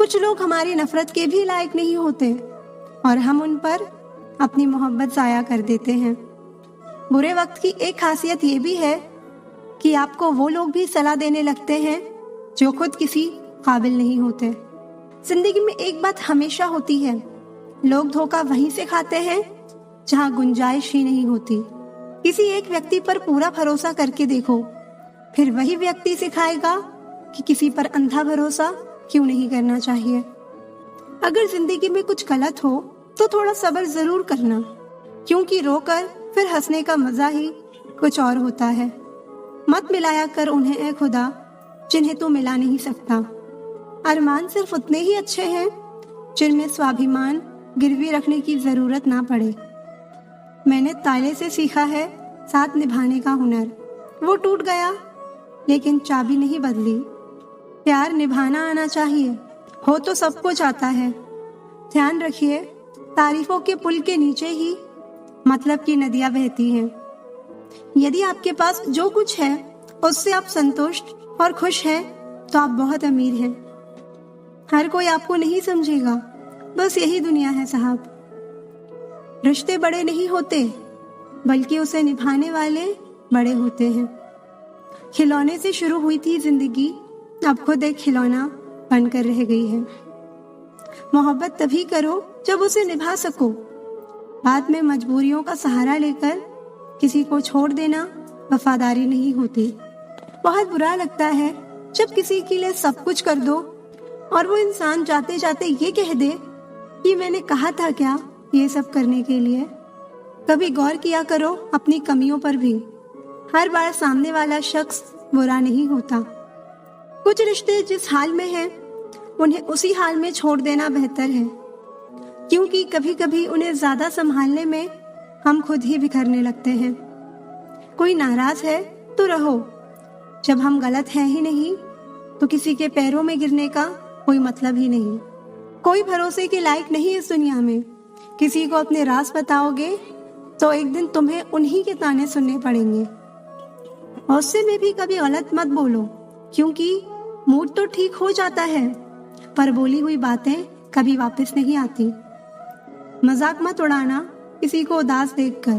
کچھ لوگ ہماری نفرت کے بھی لائق نہیں ہوتے اور ہم ان پر اپنی محبت ضائع کر دیتے ہیں۔ برے وقت کی ایک خاصیت یہ بھی ہے کہ آپ کو وہ لوگ بھی صلاح دینے لگتے ہیں جو خود کسی قابل نہیں ہوتے۔ زندگی میں ایک بات ہمیشہ ہوتی ہے، لوگ دھوکہ وہیں سے کھاتے ہیں جہاں گنجائش ہی نہیں ہوتی۔ کسی ایک ویکتی پر پورا بھروسہ کر کے دیکھو، پھر وہی ویکتی سکھائے گا کہ کسی پر اندھا بھروسہ کیوں نہیں کرنا چاہیے۔ اگر زندگی میں کچھ غلط ہو تو تھوڑا صبر ضرور کرنا، کیونکہ رو کر پھر ہنسنے کا مزہ ہی کچھ اور ہوتا ہے۔ مت ملایا کر انہیں اے خدا جنہیں تو ملا نہیں سکتا۔ ارمان صرف اتنے ہی اچھے ہیں جن میں سوابھیمان گروی رکھنے کی ضرورت نہ پڑے۔ میں نے تالے سے سیکھا ہے ساتھ نبھانے کا ہنر، وہ ٹوٹ گیا لیکن چابی نہیں بدلی۔ پیار نبھانا آنا چاہیے، ہو تو سب کچھ آتا ہے۔ دھیان رکھیے، تعریفوں کے پل کے نیچے ہی مطلب کی ندیاں بہتی ہیں۔ یدی آپ کے پاس جو کچھ ہے اس سے آپ سنتوشٹ اور خوش ہیں تو آپ بہت امیر ہیں۔ ہر کوئی آپ کو نہیں سمجھے گا، بس یہی دنیا ہے صاحب۔ رشتے بڑے نہیں ہوتے بلکہ اسے نبھانے والے بڑے ہوتے ہیں۔ کھلونے سے شروع ہوئی تھی زندگی، اب خود ایک کھلونا بن کر رہ گئی ہے۔ محبت تبھی کرو جب اسے نبھا سکو، بعد میں مجبوریوں کا سہارا لے کر کسی کو چھوڑ دینا وفاداری نہیں ہوتی۔ بہت برا لگتا ہے جب کسی کے لیے سب کچھ کر دو اور وہ انسان جاتے جاتے یہ کہہ دے کہ میں نے کہا تھا کیا یہ سب کرنے کے لیے۔ کبھی غور کیا کرو اپنی کمیوں پر بھی، ہر بار سامنے والا شخص برا نہیں ہوتا۔ کچھ رشتے جس حال میں ہیں انہیں اسی حال میں چھوڑ دینا بہتر ہے، کیونکہ کبھی کبھی انہیں زیادہ سنبھالنے میں ہم خود ہی بکھرنے لگتے ہیں۔ کوئی ناراض ہے تو رہو، جب ہم غلط ہیں ہی نہیں تو کسی کے پیروں میں گرنے کا کوئی مطلب ہی نہیں۔ کوئی بھروسے کے لائق نہیں اس دنیا میں۔ کسی کو اپنے راز بتاؤ گے تو ایک دن تمہیں انہی کے تانے سننے پڑیں گے۔ غصے میں بھی کبھی غلط مت بولو، کیونکہ موڈ تو ٹھیک ہو جاتا ہے پر بولی ہوئی باتیں کبھی واپس نہیں آتی۔ مذاق مت اڑانا کسی کو اداس دیکھ کر،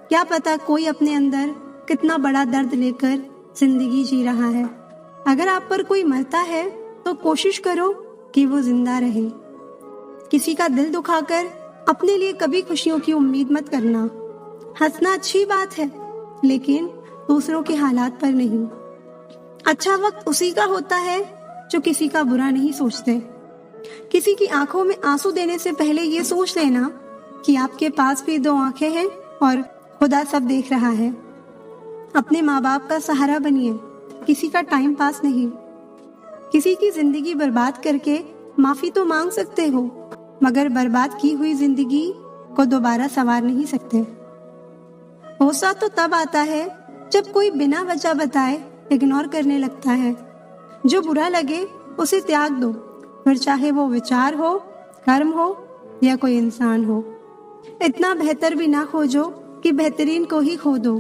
کیا پتا کوئی اپنے اندر کتنا بڑا درد لے کر زندگی جی رہا ہے۔ اگر آپ پر کوئی مرتا ہے تو کوشش کرو کہ وہ زندہ رہے۔ کسی کا دل دکھا کر اپنے لیے کبھی خوشیوں کی امید مت کرنا۔ ہنسنا اچھی بات ہے لیکن دوسروں کے حالات پر نہیں۔ اچھا وقت اسی کا ہوتا ہے جو کسی کا برا نہیں سوچتے۔ کسی کی آنکھوں میں آنسو دینے سے پہلے یہ سوچ لینا کہ آپ کے پاس بھی دو آنکھیں ہیں اور خدا سب دیکھ رہا ہے۔ اپنے ماں باپ کا سہارا بنیے، کسی کا ٹائم پاس نہیں۔ کسی کی زندگی برباد کر کے معافی تو مانگ سکتے ہو، مگر برباد کی ہوئی زندگی کو دوبارہ سنوار نہیں سکتے۔ غصہ تو تب آتا ہے جب کوئی بنا وجہ بتائے اگنور کرنے لگتا ہے۔ جو برا لگے اسے تیاگ دو، پھر چاہے وہ وچار ہو، کرم ہو یا کوئی انسان ہو۔ اتنا بہتر بھی نہ کھوجو کہ بہترین کو ہی کھو دو۔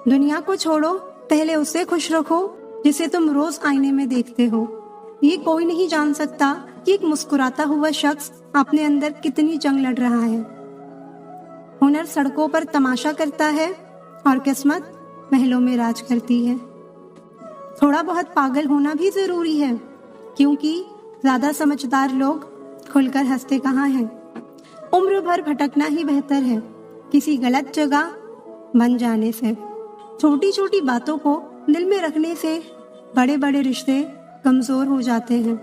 دنیا کو چھوڑو، پہلے اسے خوش رکھو جسے تم روز آئینے میں دیکھتے ہو۔ یہ کوئی نہیں جان سکتا کہ ایک مسکراتا ہوا شخص اپنے اندر کتنی جنگ لڑ رہا ہے۔ ہنر سڑکوں پر تماشا کرتا ہے اور قسمت محلوں میں راج کرتی ہے۔ تھوڑا بہت پاگل ہونا بھی ضروری ہے، کیونکہ زیادہ سمجھدار لوگ کھل کر ہنستے کہاں ہیں۔ عمر بھر بھٹکنا ہی بہتر ہے کسی غلط جگہ بن جانے سے۔ چھوٹی چھوٹی باتوں کو دل میں رکھنے سے بڑے بڑے رشتے کمزور ہو جاتے ہیں۔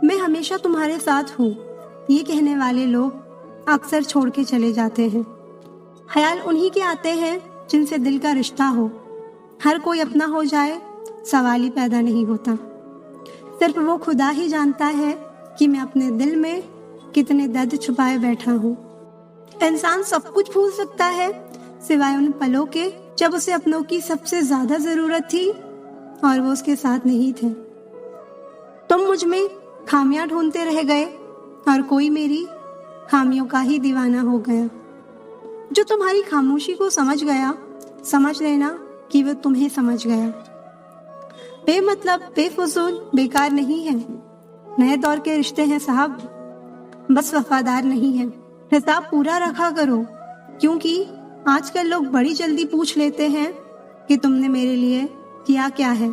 میں ہمیشہ تمہارے ساتھ ہوں، یہ کہنے والے لوگ اکثر چھوڑ کے چلے جاتے ہیں۔ خیال انہی کے آتے ہیں جن سے دل کا رشتہ ہو۔ ہر کوئی اپنا ہو جائے سوال ہی پیدا نہیں ہوتا۔ صرف وہ خدا ہی جانتا ہے کہ میں اپنے دل میں کتنے درد چھپائے بیٹھا ہوں۔ انسان سب کچھ بھول سکتا ہے سوائے ان پلوں کے جب اسے اپنوں کی سب سے زیادہ ضرورت تھی اور وہ اس کے ساتھ نہیں تھے۔ تم مجھ میں خامیاں ڈھونڈتے رہ گئے اور کوئی میری خامیوں کا ہی دیوانہ ہو گیا۔ جو تمہاری خاموشی کو سمجھ گیا، سمجھ لینا کہ وہ تمہیں سمجھ گیا۔ بے مطلب، بے فضول، بیکار نہیں ہے۔ نئے دور کے رشتے ہیں صاحب، بس وفادار نہیں ہیں۔ حساب پورا رکھا کرو، کیونکہ آج کل لوگ بڑی جلدی پوچھ لیتے ہیں کہ تم نے میرے لیے کیا کیا ہے۔